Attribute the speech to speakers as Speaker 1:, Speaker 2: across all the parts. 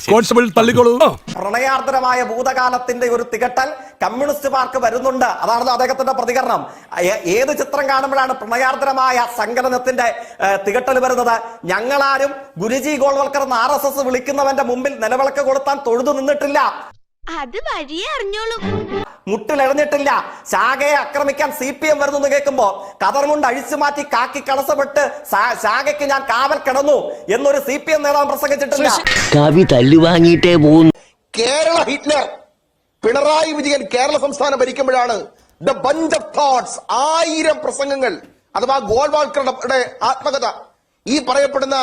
Speaker 1: Constable തള്ളിക്കോളൂ.
Speaker 2: പ്രണയാർദ്രമായ ഭൂതകാലത്തിന്റെ ഒരു തികട്ടൽ communist park വരുന്നുണ്ട്. അതാണ് അദ്ദേഹത്തിന്റെ പ്രതികരണം. ഏത് ചിത്രം കാണുമ്പോഴാണ് പ്രണയാർദ്രമായ സങ്കലനത്തിന്റെ തികട്ടൽ വരുന്നത്? ഞങ്ങളാരും ഗുരുജി ഗോൾവൽക്കർ എന്ന് RSS വിളിക്കുന്നവന്റെ മുമ്പിൽ നിലവിളക്ക് കൊടുത്താൻ തൊഴുതു നിന്നിട്ടില്ല.
Speaker 3: അത് വഴിയേ അറിഞ്ഞോളൂ.
Speaker 2: മുട്ടിലെറിഞ്ഞിട്ടില്ല. ശാഖയെ ആക്രമിക്കാൻ CPM വരുന്നു എന്ന് കേൾക്കുമ്പോ കതർ കൊണ്ട് അഴിച്ചു മാറ്റി കാക്കി കടസപ്പെട്ട് ശാഖയ്ക്ക് ഞാൻ കാവൽ കിടന്നു എന്നൊരു CPM നേതാവ് പ്രസംഗിച്ചിട്ടില്ല.
Speaker 4: കവി തല്ലുവാങ്ങിയിട്ടേ പോകുന്നു.
Speaker 5: കേരള ഹിറ്റ്ലർ പിണറായി വിജയൻ കേരള സംസ്ഥാനം ഭരിക്കുമ്പോഴാണ് ദ ബഞ്ച് ഓഫ് തോട്ട്സ് 1000 പ്രസംഗങ്ങൾ അഥവാ ഗോൾവാൾക്കറുടെ ആത്മകഥ, ഈ പറയപ്പെടുന്ന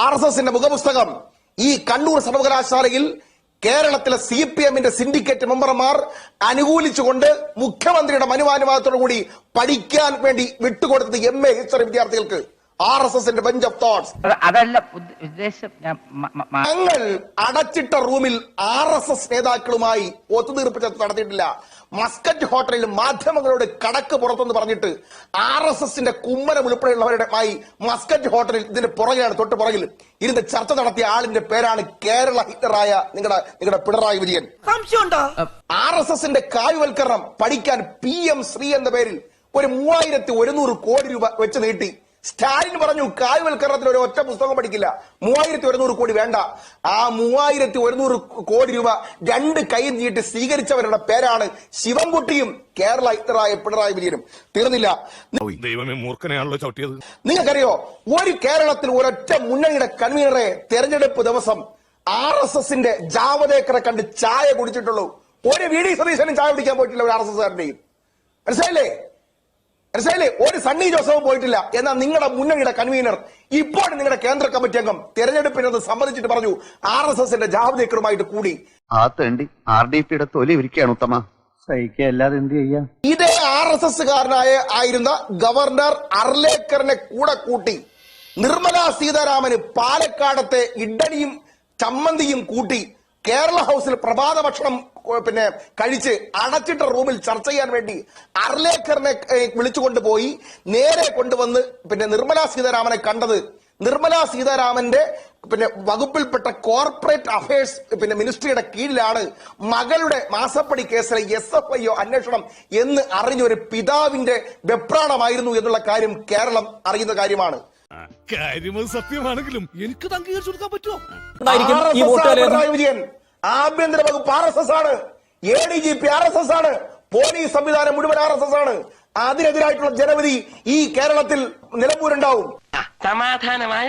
Speaker 5: RSSന്റെ മുഖപുസ്തകം ഈ കണ്ണൂർ സർവകലാശാലയിൽ കേരളത്തിലെ CPMന്റെ സിൻഡിക്കേറ്റ് മെമ്പർമാർ അനുകൂലിച്ചുകൊണ്ട് മുഖ്യമന്ത്രിയുടെ അനുവാദത്തോടു കൂടി പഠിക്കാൻ വേണ്ടി വിട്ടുകൊടുത്തത് MA ഹിസ്റ്ററി വിദ്യാർത്ഥികൾക്ക് RSSന്റെ ബഞ്ച് ഓഫ് തോട്ട്സ്.
Speaker 6: അതല്ല ഉദ്ദേശം.
Speaker 5: ഞങ്ങൾ അടച്ചിട്ട റൂമിൽ RSS നേതാക്കളുമായി ഒത്തുതീർപ്പ് നടത്തിയിട്ടില്ല. മസ്കറ്റ് ഹോട്ടലിൽ മാധ്യമങ്ങളോട് കടക്ക് പുറത്തെന്ന് പറഞ്ഞിട്ട് RSSന്റെ കുമ്മനം ഉൾപ്പെടെയുള്ളവരുമായി മസ്കറ്റ് ഹോട്ടലിൽ ഇതിന് പുറകെയാണ്, തൊട്ട് പുറകിൽ ഇരുന്ന് ചർച്ച നടത്തിയ ആളിന്റെ പേരാണ് കേരള ഹിറ്റ്ലറായ നിങ്ങളുടെ പിണറായി വിജയൻ. RSSന്റെ കാവ്യവൽക്കരണം പഠിക്കാൻ PM ശ്രീ എന്ന പേരിൽ ഒരു 3100 കോടി രൂപ വെച്ച് നീട്ടി. സ്റ്റാലിൻ പറഞ്ഞു കാവ്യവൽക്കരണത്തിൽ ഒരു ഒറ്റ പുസ്തകം പഠിക്കില്ല, 3100 കോടി വേണ്ട. ആ 3100 കോടി രൂപ 2 കൈ നീട്ടി സ്വീകരിച്ചവരുടെ പേരാണ് ശിവൻകുട്ടിയും കേരള ഹിറ്റ്ലറായ പിണറായി വിജയനും. തീർന്നില്ല. നിങ്ങൾക്കറിയോ, ഒരു കേരളത്തിൽ ഒരൊറ്റ മുന്നണിയുടെ കൺവീനറെ തെരഞ്ഞെടുപ്പ് ദിവസം RSSന്റെ ജാവദേക്കറെ കണ്ട് ചായ കുടിച്ചിട്ടുള്ളൂ. ഒരു VD സതീശനും ചായ കുടിക്കാൻ പോയിട്ടില്ല ഒരു RSSകാരനെയും. മനസ്സിലായില്ലേ? ഒരു സണ്ണി ജോസഫും പോയിട്ടില്ല. എന്നാൽ നിങ്ങളുടെ മുന്നണിയുടെ കൺവീനർ ഇപ്പോൾ നിങ്ങളുടെ കേന്ദ്ര കമ്മിറ്റി അംഗം തെരഞ്ഞെടുപ്പിനത് സമ്മതിച്ചിട്ട് പറഞ്ഞു RSSന്റെ ജാവദേക്കറുമായിട്ട് കൂടി.
Speaker 7: ആ തേണ്ടി RDPയുടെ തൊലി ഇരിക്കുകയാണ് ഉത്തമ. സഹിക്കല്ലാതെ എന്ത് ചെയ്യാ?
Speaker 5: ഇതേ RSSകാരനായിരുന്ന ഗവർണർ അർലേക്കറിനെ കൂടെ കൂട്ടി നിർമ്മല സീതാരാമന് പാലക്കാടത്തെ ഇഡ്ഡലിയും ചമ്മന്തിയും കൂട്ടി കേരള ഹൗസിൽ പ്രഭാത ഭക്ഷണം കഴിച്ച് അടച്ചിട്ട റൂമിൽ ചർച്ച ചെയ്യാൻ വേണ്ടി അർലേക്കറിനെ വിളിച്ചുകൊണ്ടുപോയി നേരെ കൊണ്ടുവന്ന് നിർമ്മല സീതാരാമനെ കണ്ടത്. നിർമ്മല സീതാരാമന്റെ വകുപ്പിൽപ്പെട്ട കോർപ്പറേറ്റ് അഫയേഴ്സ് മിനിസ്ട്രിയുടെ കീഴിലാണ് മകളുടെ മാസപ്പടി കേസിലെ SFIO അന്വേഷണം എന്ന് അറിഞ്ഞൊരു പിതാവിന്റെ വെപ്രാണമായിരുന്നു എന്നുള്ള കാര്യം കേരളം അറിയുന്ന കാര്യമാണ്.
Speaker 1: സത്യമാണെങ്കിലും എനിക്ക് അംഗീകരിച്ചു കൊടുക്കാൻ പറ്റുമോ?
Speaker 5: പിണറായി വിജയൻ ആഭ്യന്തര വകുപ്പ് RSS ആണ്, ADGP RSS ആണ്, പോലീസ് സംവിധാനം മുഴുവൻ RSS ആണ്. അതിനെതിരായിട്ടുള്ള ജനവിധി ഈ കേരളത്തിൽ നിലമ്പൂരുണ്ടാവും.
Speaker 6: സമാധാനമായ